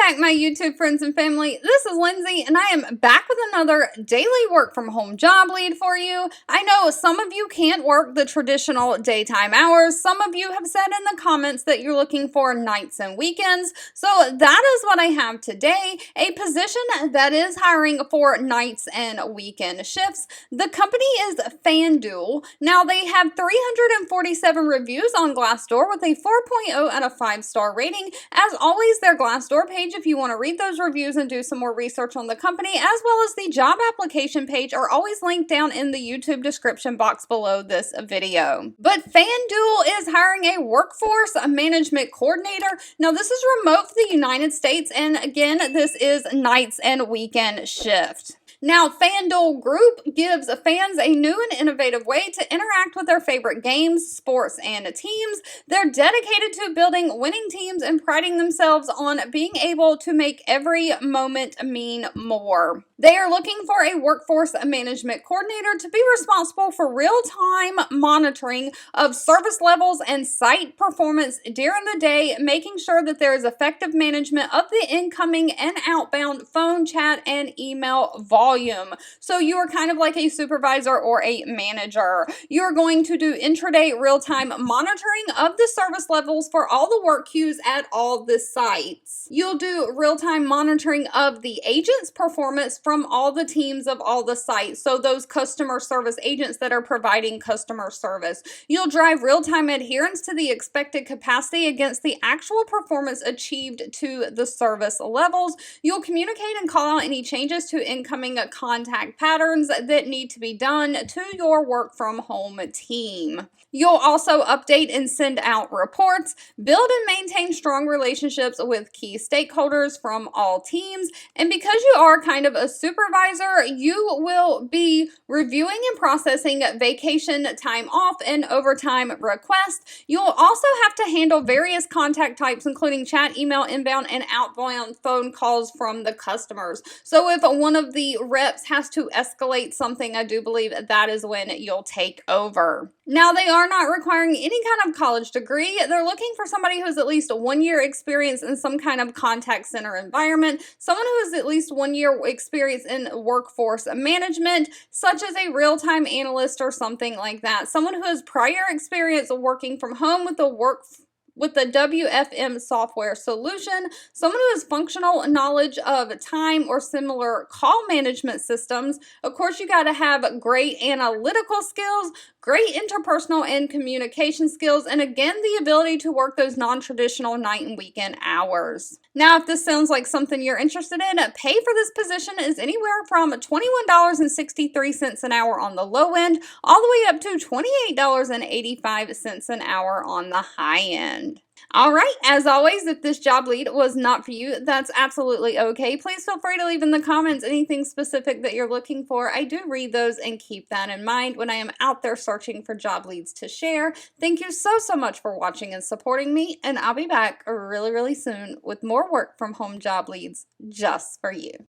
back, my YouTube friends and family. This is Lindsay, and I am back with another daily work from home job lead for you. I know some of you can't work the traditional daytime hours. Some of you have said in the comments that you're looking for nights and weekends. So that is what I have today, a position that is hiring for nights and weekend shifts. The company is FanDuel. Now, they have 347 reviews on Glassdoor with a 4.0 out of 5-star rating. As always, their Glassdoor page, if you want to read those reviews and do some more research on the company, as well as the job application page, are always linked down in the YouTube description box below this video. But FanDuel is hiring a workforce management coordinator. Now, this is remote for the United States, and again, this is nights and weekend shift. Now, FanDuel Group gives fans a new and innovative way to interact with their favorite games, sports, and teams. They're dedicated to building winning teams and priding themselves on being able to make every moment mean more. They are looking for a workforce management coordinator to be responsible for real-time monitoring of service levels and site performance during the day, making sure that there is effective management of the incoming and outbound phone, chat, and email volume. So you are kind of like a supervisor or a manager. You're going to do intraday real-time monitoring of the service levels for all the work queues at all the sites. You'll do real-time monitoring of the agents' performance from all the teams of all the sites. So those customer service agents that are providing customer service. You'll drive real-time adherence to the expected capacity against the actual performance achieved to the service levels. You'll communicate and call out any changes to incoming contact patterns that need to be done to your work from home team. You'll also update and send out reports, build and maintain strong relationships with key stakeholders from all teams, and because you are kind of a supervisor, you will be reviewing and processing vacation time off and overtime requests. You'll also have to handle various contact types, including chat, email, inbound, and outbound phone calls from the customers. So if one of the reps has to escalate something, I do believe that is when you'll take over. Now, they are not requiring any kind of college degree. They're looking for somebody who has at least 1 year experience in some kind of contact center environment, someone who has at least 1 year experience in workforce management, such as a real-time analyst or something like that, someone who has prior experience working from home with the WFM software solution, someone who has functional knowledge of time or similar call management systems. Of course, you got to have great analytical skills, great interpersonal and communication skills, and again, the ability to work those non-traditional night and weekend hours. Now, if this sounds like something you're interested in, pay for this position is anywhere from $21.63 an hour on the low end, all the way up to $28.85 an hour on the high end. All right, as always, if this job lead was not for you, that's absolutely okay. Please feel free to leave in the comments anything specific that you're looking for. I do read those and keep that in mind when I am out there searching for job leads to share. Thank you so much for watching and supporting me, and I'll be back really soon with more work from home job leads just for you.